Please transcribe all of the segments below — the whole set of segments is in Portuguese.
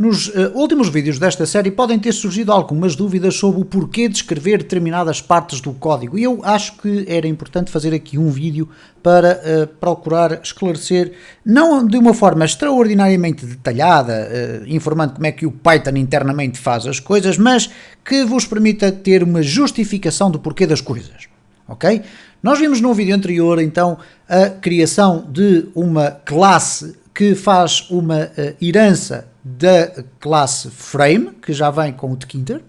nos últimos vídeos desta série podem ter surgido algumas dúvidas sobre o porquê de escrever determinadas partes do código e eu acho que era importante fazer aqui um vídeo para procurar esclarecer, não de uma forma extraordinariamente detalhada, informando como é que o Python internamente faz as coisas, mas que vos permita ter uma justificação do porquê das coisas, ok? Nós vimos no vídeo anterior, então, a criação de uma classe que faz uma herança da classe frame, que já vem com o tkinter,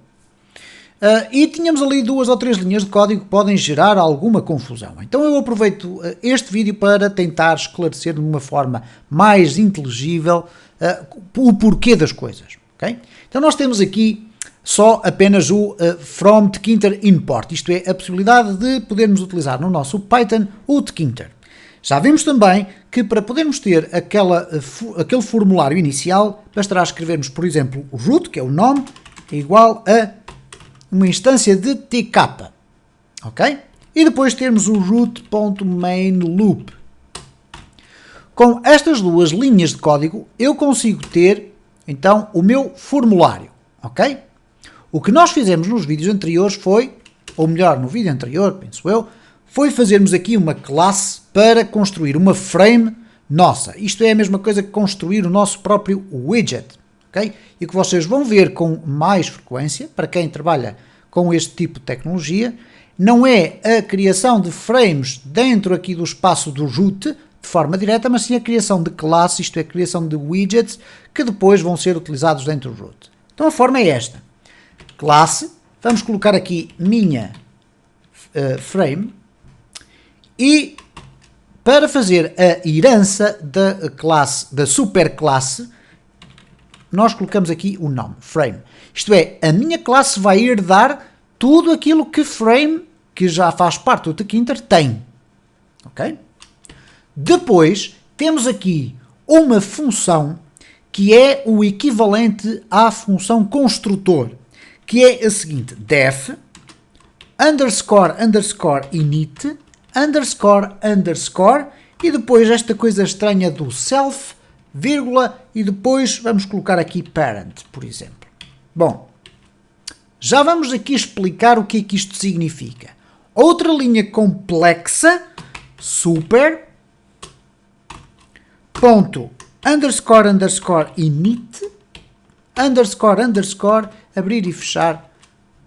e tínhamos ali 2 ou 3 linhas de código que podem gerar alguma confusão. Então eu aproveito este vídeo para tentar esclarecer de uma forma mais inteligível o porquê das coisas. Okay? Então nós temos aqui só apenas o from tkinter import, isto é, a possibilidade de podermos utilizar no nosso Python o tkinter. Já vimos também que para podermos ter aquele formulário inicial, bastará escrevermos, por exemplo, o root, que é o nome, é igual a uma instância de tk, ok? E depois temos o root.main_loop. Com estas 2 linhas de código, eu consigo ter, então, o meu formulário, ok? O que nós fizemos nos vídeos anteriores foi, ou melhor, no vídeo anterior, penso eu, foi fazermos aqui uma classe para construir uma frame nossa. Isto é a mesma coisa que construir o nosso próprio widget. Okay? E o que vocês vão ver com mais frequência, para quem trabalha com este tipo de tecnologia, não é a criação de frames dentro aqui do espaço do root, de forma direta, mas sim a criação de classes, isto é, a criação de widgets, que depois vão ser utilizados dentro do root. Então a forma é esta. Classe, vamos colocar aqui minha frame, e para fazer a herança da classe, da superclasse, nós colocamos aqui o nome, frame. Isto é, a minha classe vai herdar tudo aquilo que frame, que já faz parte do tkinter, tem. Ok? Depois, temos aqui uma função que é o equivalente à função construtor, que é a seguinte, def, __init, __, e depois esta coisa estranha do self, vírgula, e depois vamos colocar aqui parent, por exemplo. Bom, já vamos aqui explicar o que é que isto significa. Outra linha complexa, super, ponto, __init, __, abrir e fechar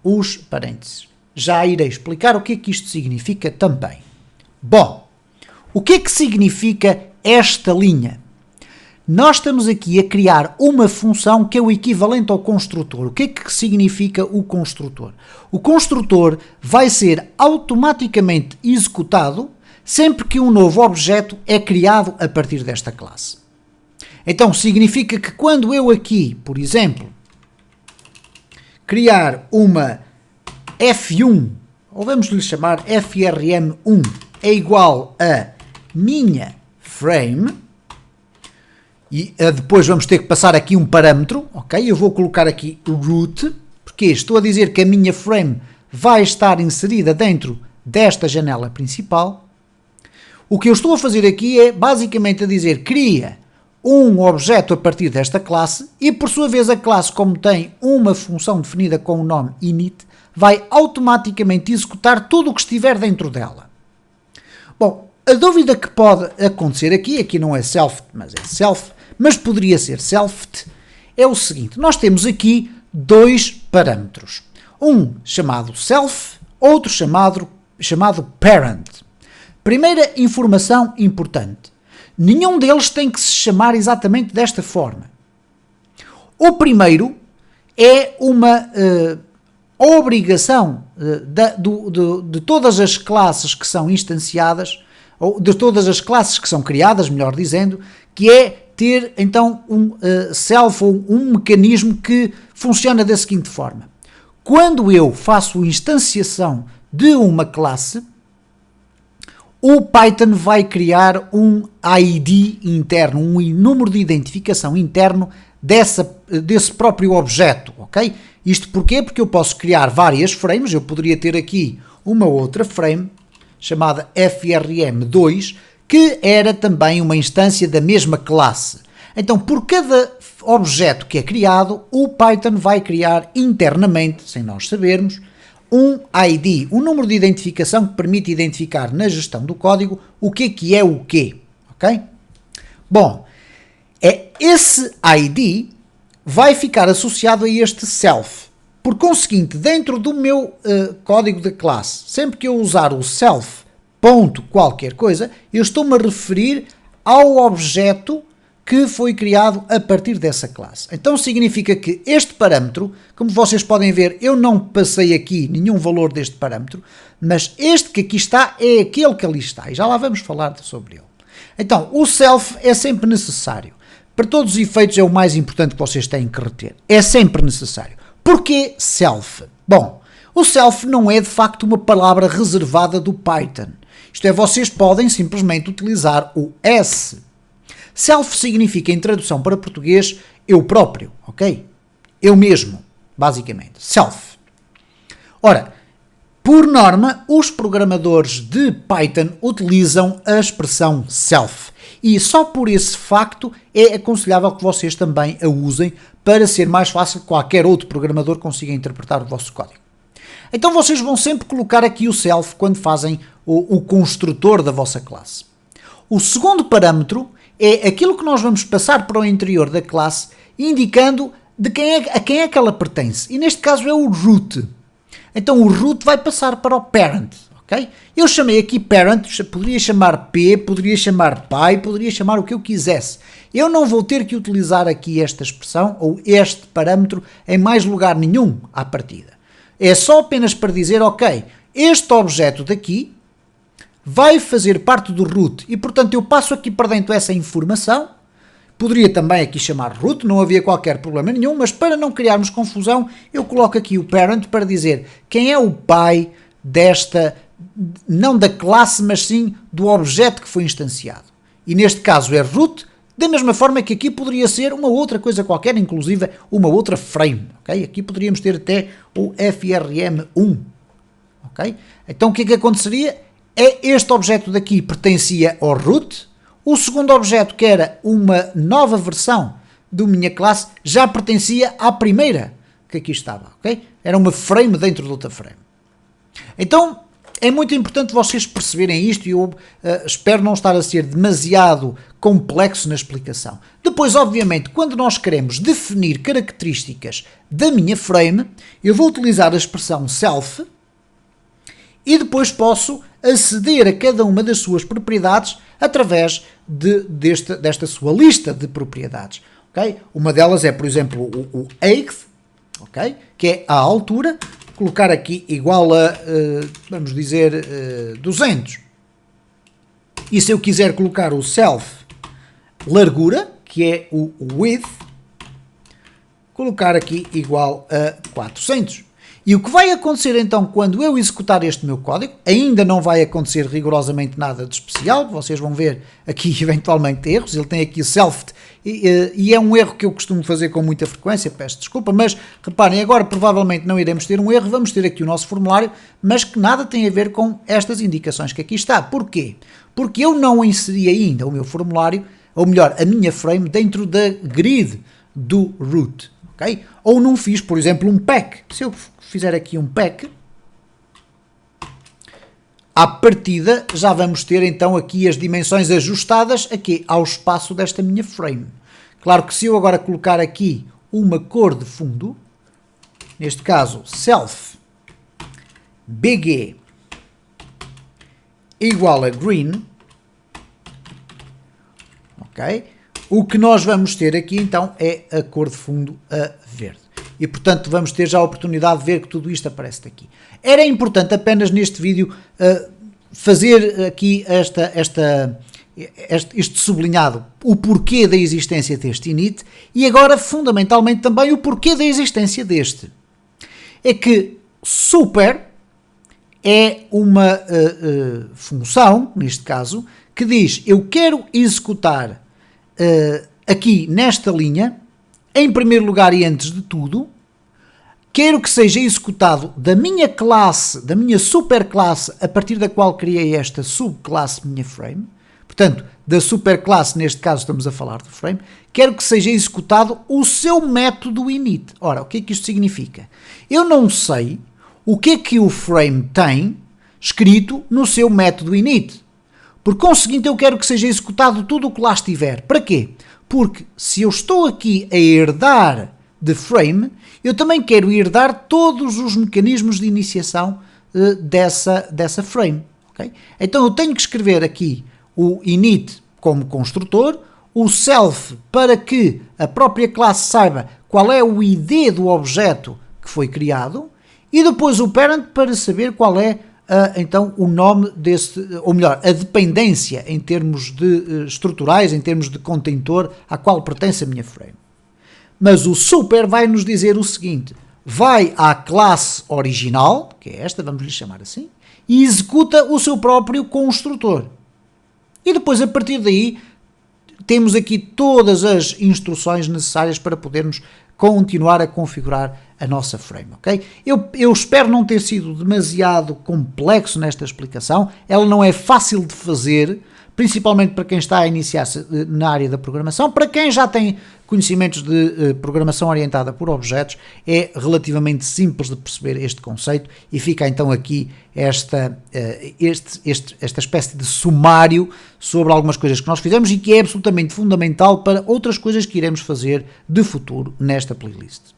os parênteses. Já irei explicar o que é que isto significa também. Bom, o que é que significa esta linha? Nós estamos aqui a criar uma função que é o equivalente ao construtor. O que é que significa o construtor? O construtor vai ser automaticamente executado sempre que um novo objeto é criado a partir desta classe. Então, significa que quando eu aqui, por exemplo, criar uma F1, ou vamos lhe chamar frm1, é igual a minha frame, e depois vamos ter que passar aqui um parâmetro, ok? Eu vou colocar aqui root, porque estou a dizer que a minha frame vai estar inserida dentro desta janela principal. O que eu estou a fazer aqui é basicamente a dizer cria um objeto a partir desta classe e por sua vez a classe, como tem uma função definida com o nome init, vai automaticamente executar tudo o que estiver dentro dela. Bom, a dúvida que pode acontecer aqui não é self, mas é self, mas poderia ser self, é o seguinte, nós temos aqui 2 parâmetros, um chamado self, outro chamado parent. Primeira informação importante, nenhum deles tem que se chamar exatamente desta forma. O primeiro é uma obrigação de todas as classes que são instanciadas, ou de todas as classes que são criadas, melhor dizendo, que é ter então um self, ou um mecanismo que funciona da seguinte forma. Quando eu faço instanciação de uma classe, o Python vai criar um ID interno, um número de identificação interno desse próprio objeto, ok? Isto porquê? Porque eu posso criar várias frames, eu poderia ter aqui uma outra frame, chamada frm2, que era também uma instância da mesma classe. Então, por cada objeto que é criado, o Python vai criar internamente, sem nós sabermos, um ID, um número de identificação que permite identificar na gestão do código o que é o quê, ok? Bom, esse ID vai ficar associado a este self. Por conseguinte, dentro do meu código de classe, sempre que eu usar o self ponto qualquer coisa, eu estou-me a referir ao objeto que foi criado a partir dessa classe. Então significa que este parâmetro, como vocês podem ver, eu não passei aqui nenhum valor deste parâmetro, mas este que aqui está é aquele que ali está, e já lá vamos falar sobre ele. Então, o self é sempre necessário. Para todos os efeitos é o mais importante que vocês têm que reter. É sempre necessário. Porquê self? Bom, o self não é de facto uma palavra reservada do Python. Isto é, vocês podem simplesmente utilizar o S. Self significa, em tradução para português, eu próprio, ok? Eu mesmo, basicamente. Self. Ora, por norma, os programadores de Python utilizam a expressão self. E só por esse facto é aconselhável que vocês também a usem para ser mais fácil que qualquer outro programador consiga interpretar o vosso código. Então vocês vão sempre colocar aqui o self quando fazem o construtor da vossa classe. O segundo parâmetro é aquilo que nós vamos passar para o interior da classe, indicando a quem é que ela pertence. E neste caso é o root. Então o root vai passar para o parent. Okay? Eu chamei aqui parent, poderia chamar P, poderia chamar pai, poderia chamar o que eu quisesse. Eu não vou ter que utilizar aqui esta expressão ou este parâmetro em mais lugar nenhum à partida. É só apenas para dizer, ok, este objeto daqui vai fazer parte do root e, portanto, eu passo aqui para dentro essa informação. Poderia também aqui chamar root, não havia qualquer problema nenhum, mas para não criarmos confusão, eu coloco aqui o parent para dizer quem é o pai desta, não da classe, mas sim do objeto que foi instanciado. E neste caso é root, da mesma forma que aqui poderia ser uma outra coisa qualquer, inclusive uma outra frame. Okay? Aqui poderíamos ter até o frm1. Okay? Então o que é que aconteceria? Este objeto daqui pertencia ao root, o segundo objeto, que era uma nova versão da minha classe, já pertencia à primeira que aqui estava. Okay? Era uma frame dentro de outra frame. Então, é muito importante vocês perceberem isto e eu espero não estar a ser demasiado complexo na explicação. Depois, obviamente, quando nós queremos definir características da minha frame, eu vou utilizar a expressão self e depois posso aceder a cada uma das suas propriedades através desta sua lista de propriedades. Okay? Uma delas é, por exemplo, o height, okay? Que é a altura. Colocar aqui igual a, vamos dizer, 200. E se eu quiser colocar o self largura, que é o width, colocar aqui igual a 400. E o que vai acontecer então quando eu executar este meu código, ainda não vai acontecer rigorosamente nada de especial, vocês vão ver aqui eventualmente erros, ele tem aqui self e é um erro que eu costumo fazer com muita frequência, peço desculpa, mas reparem, agora provavelmente não iremos ter um erro, vamos ter aqui o nosso formulário, mas que nada tem a ver com estas indicações que aqui está. Porquê? Porque eu não inseri ainda o meu formulário, ou melhor, a minha frame dentro da grid do root. Okay? Ou não fiz, por exemplo, um pack. Se eu fizer aqui um pack, à partida já vamos ter então aqui as dimensões ajustadas aqui ao espaço desta minha frame. Claro que se eu agora colocar aqui uma cor de fundo, neste caso self bg igual a green, ok? O que nós vamos ter aqui então é a cor de fundo a verde. E portanto vamos ter já a oportunidade de ver que tudo isto aparece aqui. Era importante apenas neste vídeo fazer aqui este sublinhado, o porquê da existência deste init e agora fundamentalmente também o porquê da existência deste. É que super é uma função, neste caso, que diz eu quero executar aqui nesta linha, em primeiro lugar e antes de tudo, quero que seja executado da minha classe, da minha superclasse, a partir da qual criei esta subclasse minha frame. portanto, da superclasse, neste caso estamos a falar do frame, quero que seja executado o seu método init. Ora, o que é que isto significa? Eu não sei o que é que o frame tem escrito no seu método init. Por conseguinte, eu quero que seja executado tudo o que lá estiver. Para quê? Porque se eu estou aqui a herdar de frame, eu também quero herdar todos os mecanismos de iniciação dessa frame. Okay? Então eu tenho que escrever aqui o init como construtor, o self para que a própria classe saiba qual é o ID do objeto que foi criado, e depois o parent para saber qual é então o nome desse, ou melhor, a dependência em termos de estruturais, em termos de contentor a qual pertence a minha frame. Mas o super vai nos dizer o seguinte: vai à classe original, que é esta, vamos lhe chamar assim, e executa o seu próprio construtor. E depois, a partir daí, temos aqui todas as instruções necessárias para podermos continuar a configurar a nossa frame, ok? Eu espero não ter sido demasiado complexo nesta explicação. Ela não é fácil de fazer, principalmente para quem está a iniciar-se na área da programação. Para quem já tem conhecimentos de programação orientada por objetos, é relativamente simples de perceber este conceito, e fica então aqui esta espécie de sumário sobre algumas coisas que nós fizemos e que é absolutamente fundamental para outras coisas que iremos fazer de futuro nesta playlist.